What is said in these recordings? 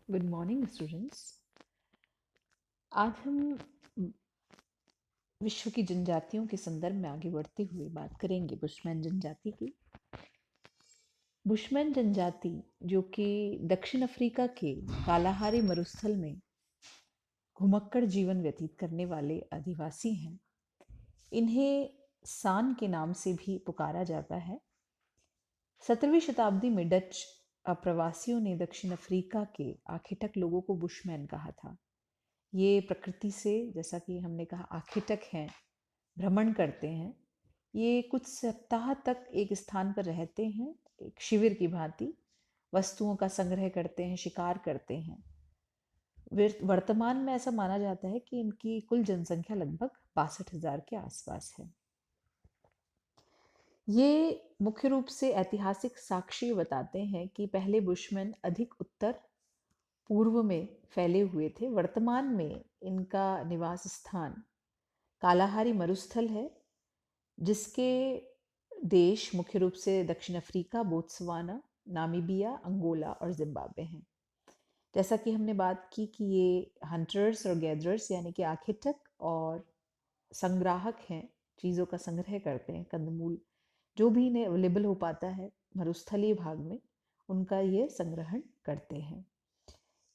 Good morning students. आज हम विश्व की जनजातियों के संदर्भ में आगे बढ़ते हुए बात करेंगे बुशमैन जनजाति की। बुशमैन जनजाति जो कि दक्षिण अफ्रीका के कालाहारी मरुस्थल में घुमक्कड़ जीवन व्यतीत करने वाले आदिवासी हैं। इन्हें सान के नाम से भी पुकारा जाता है। 17वीं शताब्दी में डच प्रवासियों ने दक्षिण अफ्रीका के आखेटक लोगों को बुशमैन कहा था। ये प्रकृति से, जैसा कि हमने कहा, आखेटक हैं, भ्रमण करते हैं। ये कुछ सप्ताह तक एक स्थान पर रहते हैं, एक शिविर की भांति वस्तुओं का संग्रह करते हैं, शिकार करते हैं। वर्तमान में ऐसा माना जाता है कि इनकी कुल जनसंख्या लगभग 62,000 के आसपास है। ये मुख्य रूप से ऐतिहासिक साक्ष्य बताते हैं कि पहले बुशमैन अधिक उत्तर पूर्व में फैले हुए थे। वर्तमान में इनका निवास स्थान कालाहारी मरुस्थल है, जिसके देश मुख्य रूप से दक्षिण अफ्रीका, बोत्सवाना, नामीबिया, अंगोला और जिम्बाब्वे हैं। जैसा कि हमने बात की कि ये हंटर्स और गैदरर्स यानी कि आखेटक और संग्राहक हैं, चीज़ों का संग्रह करते हैं, कंदमूल जो भी इन्हें अवेलेबल हो पाता है मरुस्थलीय भाग में, उनका ये संग्रहण करते हैं।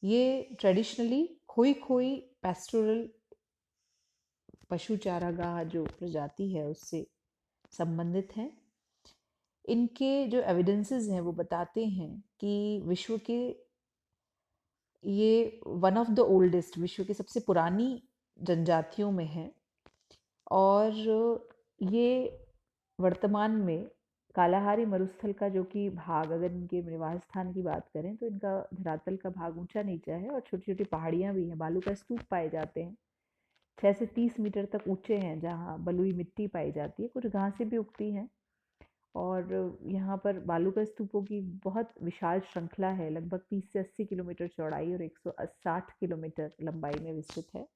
ये ट्रेडिशनली खोई खोई पैस्टोरल पशु चारागाह जो प्रजाति है उससे संबंधित हैं। इनके जो एविडेंसेस हैं वो बताते हैं कि विश्व के ये वन ऑफ द ओल्डेस्ट, विश्व की सबसे पुरानी जनजातियों में है। और ये वर्तमान में कालाहारी मरुस्थल का जो कि भाग, अगर इनके निवास स्थान की बात करें तो इनका धरातल का भाग ऊंचा नीचा है और छोटी छोटी पहाड़ियाँ भी हैं, बालू का स्तूप पाए जाते हैं 6 से 30 मीटर तक ऊंचे हैं, जहाँ बलुई मिट्टी पाई जाती है, कुछ घासें भी उगती हैं। और यहाँ पर बालू का स्तूपों की बहुत विशाल श्रृंखला है, लगभग 30 से 80 किलोमीटर चौड़ाई और 160 किलोमीटर लंबाई में विस्तृत है।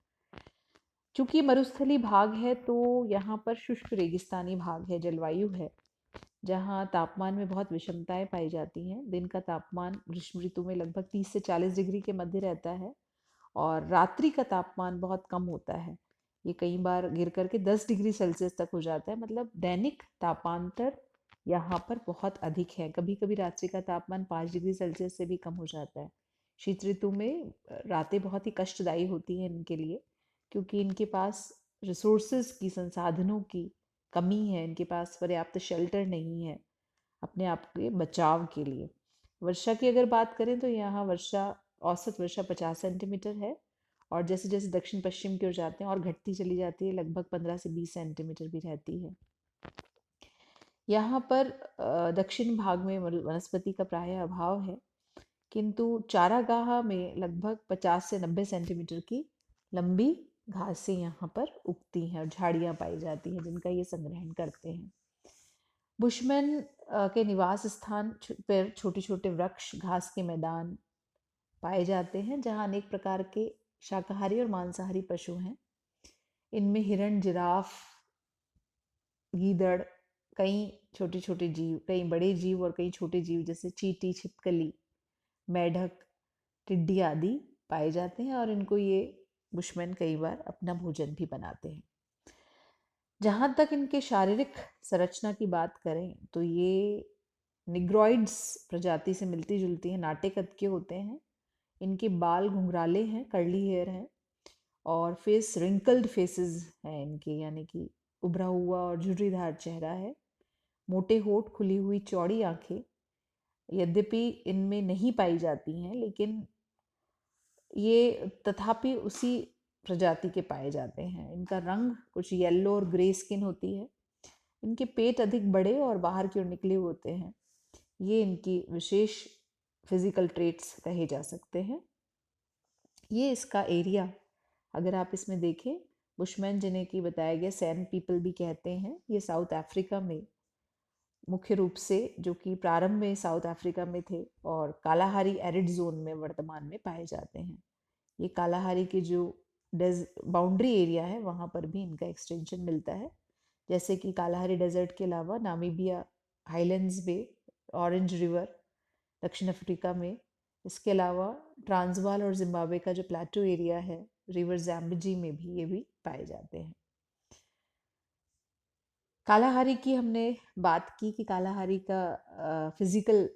चूंकि मरुस्थली भाग है तो यहाँ पर शुष्क रेगिस्तानी भाग है, जलवायु है, जहाँ तापमान में बहुत विषमताएं पाई जाती हैं। दिन का तापमान ग्रीष्म ऋतु में लगभग 30 से 40 डिग्री के मध्य रहता है और रात्रि का तापमान बहुत कम होता है। ये कई बार गिर करके 10 डिग्री सेल्सियस तक हो जाता है। मतलब दैनिक तापांतर यहाँ पर बहुत अधिक है। कभी कभी रात्रि का तापमान 5 डिग्री सेल्सियस से भी कम हो जाता है। शीत ऋतु में रातें बहुत ही कष्टदायी होती हैं इनके लिए, क्योंकि इनके पास रिसोर्सेज की, संसाधनों की कमी है। इनके पास पर्याप्त शेल्टर नहीं है अपने आप के बचाव के लिए। वर्षा की अगर बात करें तो यहाँ औसत वर्षा 50 सेंटीमीटर है और जैसे जैसे दक्षिण पश्चिम की ओर जाते हैं और घटती चली जाती है, लगभग 15 से 20 सेंटीमीटर भी रहती है। यहाँ पर दक्षिण भाग में वनस्पति का प्रायः अभाव है, किंतु चारागाह में लगभग 50 से 90 सेंटीमीटर की लंबी घासें यहाँ पर उगती हैं और झाड़ियाँ पाई जाती हैं जिनका ये संग्रहण करते हैं। बुशमैन के निवास स्थान पर छोटे छोटे वृक्ष, घास के मैदान पाए जाते हैं, जहाँ अनेक प्रकार के शाकाहारी और मांसाहारी पशु हैं। इनमें हिरण, जिराफ, गीदड़, कई छोटे छोटे जीव, कई बड़े जीव और कई छोटे जीव जैसे चींटी, छिपकली, मेढक, टिड्डी आदि पाए जाते हैं और इनको ये बुशमैन कई बार अपना भोजन भी बनाते हैं। जहाँ तक इनके शारीरिक संरचना की बात करें तो ये निग्रॉइड्स प्रजाति से मिलती जुलती हैं, नाटे कद के होते हैं। इनके बाल घुंघराले हैं, कर्ली हेयर हैं और फेस रिंकल्ड फेसेस हैं इनके, यानी कि उभरा हुआ और झुर्रीदार चेहरा है, मोटे होठ, खुली हुई चौड़ी आंखें यद्यपि इनमें नहीं पाई जाती हैं, लेकिन ये तथापि उसी प्रजाति के पाए जाते हैं। इनका रंग कुछ येलो और ग्रे स्किन होती है। इनके पेट अधिक बड़े और बाहर की ओर निकले होते हैं। ये इनकी विशेष फिजिकल ट्रेट्स कहे जा सकते हैं। ये इसका एरिया, अगर आप इसमें देखें, बुशमैन जिन्हें की बताया गया सैन पीपल भी कहते हैं, ये साउथ अफ्रीका में मुख्य रूप से, जो कि प्रारंभ में साउथ अफ्रीका में थे और कालाहारी एरिड जोन में वर्तमान में पाए जाते हैं। ये कालाहारी के जो बाउंड्री एरिया है वहाँ पर भी इनका एक्सटेंशन मिलता है, जैसे कि कालाहारी डेजर्ट के अलावा नामीबिया, हाईलैंड्स बे, ऑरेंज रिवर दक्षिण अफ्रीका में, इसके अलावा ट्रांसवाल और जिम्बाब्वे का जो प्लेटो एरिया है, रिवर ज़ैम्बजी में भी ये भी पाए जाते हैं। कालाहारी की हमने बात की कि कालाहारी का फिजिकल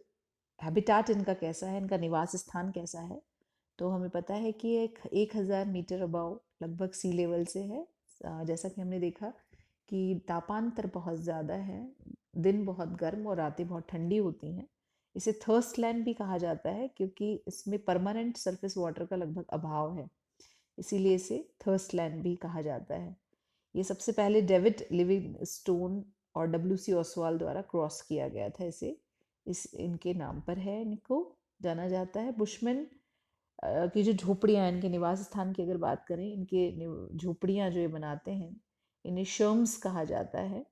हैबिटाट इनका कैसा है, इनका निवास स्थान कैसा है। तो हमें पता है कि 1000 मीटर अबाव लगभग सी लेवल से है। जैसा कि हमने देखा कि तापांतर बहुत ज़्यादा है, दिन बहुत गर्म और रातें बहुत ठंडी होती हैं। इसे थर्स्ट लैंड भी कहा जाता है क्योंकि इसमें परमानेंट सरफेस वाटर का लगभग अभाव है, इसीलिए इसे थर्स्ट लैंड भी कहा जाता है। ये सबसे पहले डेविड लिविंगस्टोन और डब्ल्यू.सी. ओसवाल द्वारा क्रॉस किया गया था। इस इनके नाम पर है, इनको जाना जाता है। बुशमैन की जो झोपड़ियाँ, इनके निवास स्थान की अगर बात करें, इनके झोपड़ियाँ जो ये बनाते हैं, इन्हें शर्म्स कहा जाता है।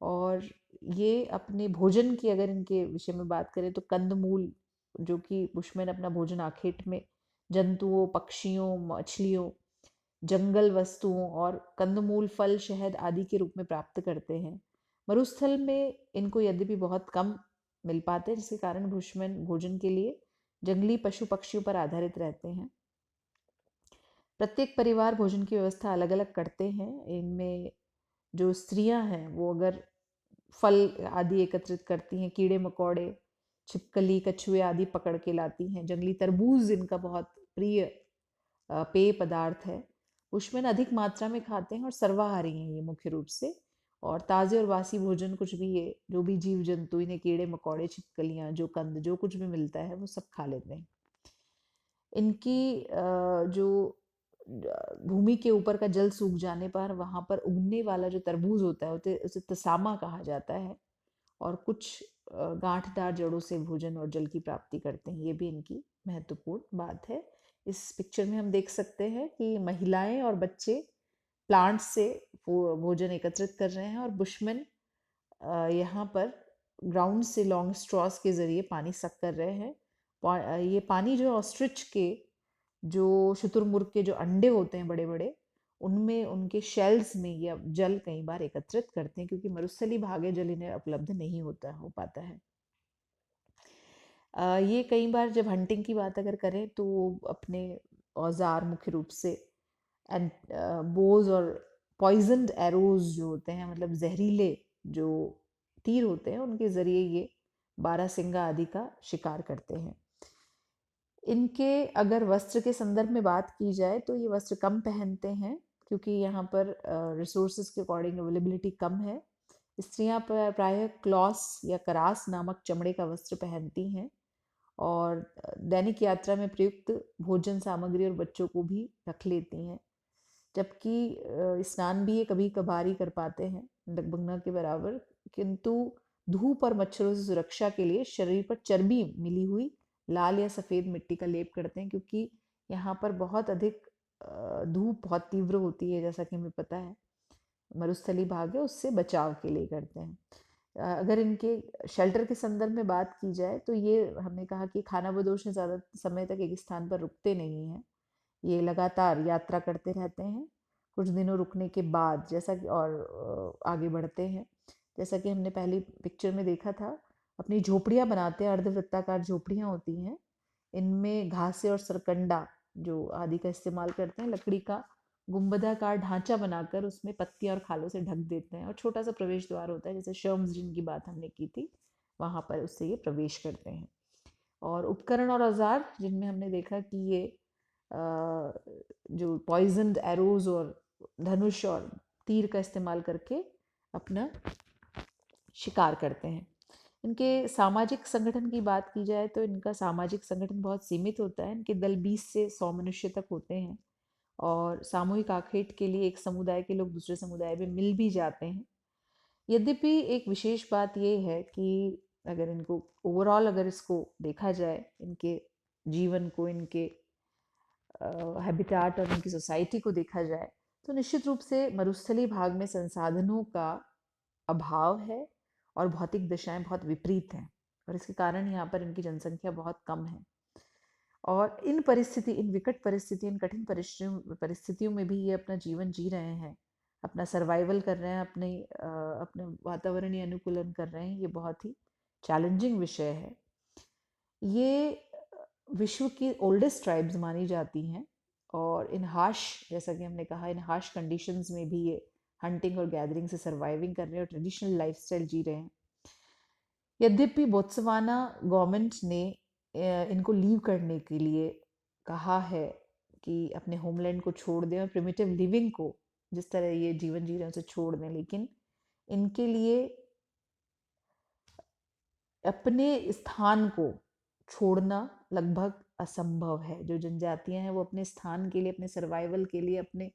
और ये अपने भोजन की अगर इनके विषय में बात करें तो कंदमूल, जो कि बुशमैन अपना भोजन आखेट में जंतुओं, पक्षियों, मछलियों, जंगल वस्तुओं और कंदमूल, फल, शहद आदि के रूप में प्राप्त करते हैं। मरुस्थल में इनको यद्यपि बहुत कम मिल पाते हैं, जिसके कारण बुशमैन भोजन के लिए जंगली पशु पक्षियों पर आधारित रहते हैं। प्रत्येक परिवार भोजन की व्यवस्था अलग अलग करते हैं। इनमें जो स्त्रियां हैं वो अगर फल आदि एकत्रित करती हैं, कीड़े मकोड़े, छिपकली, कछुए आदि पकड़ के लाती हैं। जंगली तरबूज इनका बहुत प्रिय पेय पदार्थ है। बुशमैन अधिक मात्रा में खाते हैं और सर्वाहारी हैं ये मुख्य रूप से। और ताज़े और बासी भोजन कुछ भी, ये जो भी जीव जंतु इन्हें कीड़े मकोड़े, छिपकलियाँ, जो कंद, जो कुछ भी मिलता है वो सब खा लेते हैं। इनकी जो भूमि के ऊपर का जल सूख जाने पर वहाँ पर उगने वाला जो तरबूज होता है उसे तसामा कहा जाता है। और कुछ गांठदार जड़ों से भोजन और जल की प्राप्ति करते हैं। ये भी इनकी महत्वपूर्ण बात है। इस पिक्चर में हम देख सकते हैं कि महिलाएं और बच्चे प्लांट्स से भोजन एकत्रित कर रहे हैं और बुशमैन यहाँ पर ग्राउंड से लॉन्ग स्ट्रॉस के ज़रिए पानी सक कर रहे हैं। ये पानी जो है ऑस्ट्रिच के, जो शुतुरमुर्ग के जो अंडे होते हैं बड़े बड़े, उनमें, उनके शेल्स में ये जल कई बार एकत्रित करते हैं क्योंकि मरुस्थली भागे जल इन्हें उपलब्ध नहीं हो पाता है। ये कई बार जब हंटिंग की बात अगर करें तो अपने औजार मुख्य रूप से एंड बोज और पॉइजनड एरोज जो होते हैं, मतलब जहरीले जो तीर होते हैं, उनके ज़रिए ये बारहसिंगा आदि का शिकार करते हैं। इनके अगर वस्त्र के संदर्भ में बात की जाए तो ये वस्त्र कम पहनते हैं क्योंकि यहाँ पर रिसोर्सेज के अकॉर्डिंग अवेलेबिलिटी कम है। स्त्रियां प्रायः क्लॉस या करास नामक चमड़े का वस्त्र पहनती हैं और दैनिक यात्रा में प्रयुक्त भोजन सामग्री और बच्चों को भी रख लेती हैं। जबकि स्नान भी ये कभी कभार ही कर पाते हैं, लगभग न के बराबर। किंतु धूप और मच्छरों से सुरक्षा के लिए शरीर पर चर्बी मिली हुई लाल या सफ़ेद मिट्टी का लेप करते हैं क्योंकि यहाँ पर बहुत अधिक धूप बहुत तीव्र होती है, जैसा कि हमें पता है। मरुस्थली भाग है, उससे बचाव के लिए करते हैं। अगर इनके शेल्टर के संदर्भ में बात की जाए तो ये हमने कहा कि खानाबदोश में ज़्यादा समय तक एक स्थान पर रुकते नहीं हैं। ये लगातार यात्रा करते रहते हैं, कुछ दिनों रुकने के बाद जैसा कि और आगे बढ़ते हैं। जैसा कि हमने पहली पिक्चर में देखा था, अपनी झोपड़ियाँ बनाते हैं, अर्धवृत्ताकार झोपड़ियाँ होती हैं। इनमें घासें और सरकंडा जो आदि का इस्तेमाल करते हैं। लकड़ी का गुंबदाकार ढांचा बनाकर उसमें पत्तियां और खालों से ढक देते हैं और छोटा सा प्रवेश द्वार होता है, जैसे शर्म्स जिनकी बात हमने की थी, वहाँ पर उससे ये प्रवेश करते हैं। और उपकरण और औजार जिनमें हमने देखा कि ये जो पॉइजनड एरोज और धनुष और तीर का इस्तेमाल करके अपना शिकार करते हैं। इनके सामाजिक संगठन की बात की जाए तो इनका सामाजिक संगठन बहुत सीमित होता है। इनके दल 20 से 100 मनुष्य तक होते हैं और सामूहिक आखेट के लिए एक समुदाय के लोग दूसरे समुदाय में मिल भी जाते हैं। यद्यपि एक विशेष बात ये है कि अगर इनको ओवरऑल अगर इसको देखा जाए, इनके जीवन को, इनके हैबिटाट और इनकी सोसाइटी को देखा जाए, तो निश्चित रूप से मरुस्थली भाग में संसाधनों का अभाव है और भौतिक दशाएं बहुत विपरीत हैं और इसके कारण यहाँ पर इनकी जनसंख्या बहुत कम है। और इन विकट परिस्थिति, इन कठिन परिस्थितियों में भी ये अपना जीवन जी रहे हैं, अपना सर्वाइवल कर रहे हैं, अपने वातावरणीय अनुकूलन कर रहे हैं। ये बहुत ही चैलेंजिंग विषय है। ये विश्व की ओल्डेस्ट ट्राइब्स मानी जाती हैं और इन हार्श, जैसा कि हमने कहा, इन हार्श कंडीशंस में भी ये हंटिंग और गैदरिंग से सर्वाइविंग कर रहे हैं और ट्रेडिशनल लाइफस्टाइल जी रहे हैं। यद्यपि बोत्सवाना गवर्नमेंट ने इनको लीव करने के लिए कहा है कि अपने होमलैंड को छोड़ दें और प्रिमिटिव लिविंग को, जिस तरह ये जीवन जी रहे हैं उसे छोड़ दें, लेकिन इनके लिए अपने स्थान को छोड़ना लगभग असंभव है। जो जनजातियां हैं वो अपने स्थान के लिए, अपने सर्वाइवल के लिए, अपने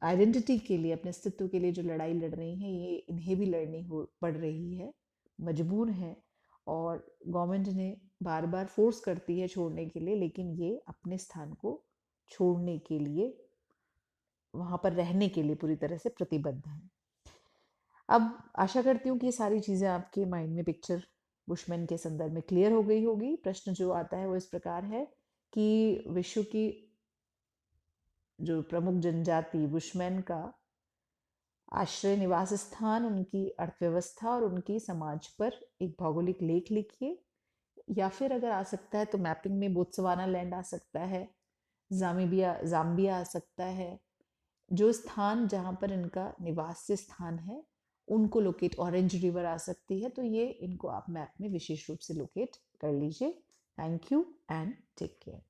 आइडेंटिटी के लिए, अपने अस्तित्व के लिए जो लड़ाई लड़ रही हैं, ये इन्हें भी लड़नी हो पड़ रही है, मजबूर हैं। और गवर्नमेंट ने बार बार फोर्स करती है छोड़ने के लिए, लेकिन ये अपने स्थान को छोड़ने के लिए, वहाँ पर रहने के लिए पूरी तरह से प्रतिबद्ध हैं। अब आशा करती हूँ कि ये सारी चीज़ें आपके माइंड में, पिक्चर बुशमैन के संदर्भ में क्लियर हो गई होगी। प्रश्न जो आता है वो इस प्रकार है कि विश्व की जो प्रमुख जनजाति बुशमैन का आश्रय निवास स्थान, उनकी अर्थव्यवस्था और उनकी समाज पर एक भौगोलिक लेख लिखिए। या फिर अगर आ सकता है तो मैपिंग में बोत्सवाना लैंड आ सकता है, जाम्बिया आ सकता है। जो स्थान जहाँ पर इनका निवास स्थान है उनको लोकेट, ऑरेंज रिवर आ सकती है, तो ये इनको आप मैप में विशेष रूप से लोकेट कर लीजिए। Thank you and take care.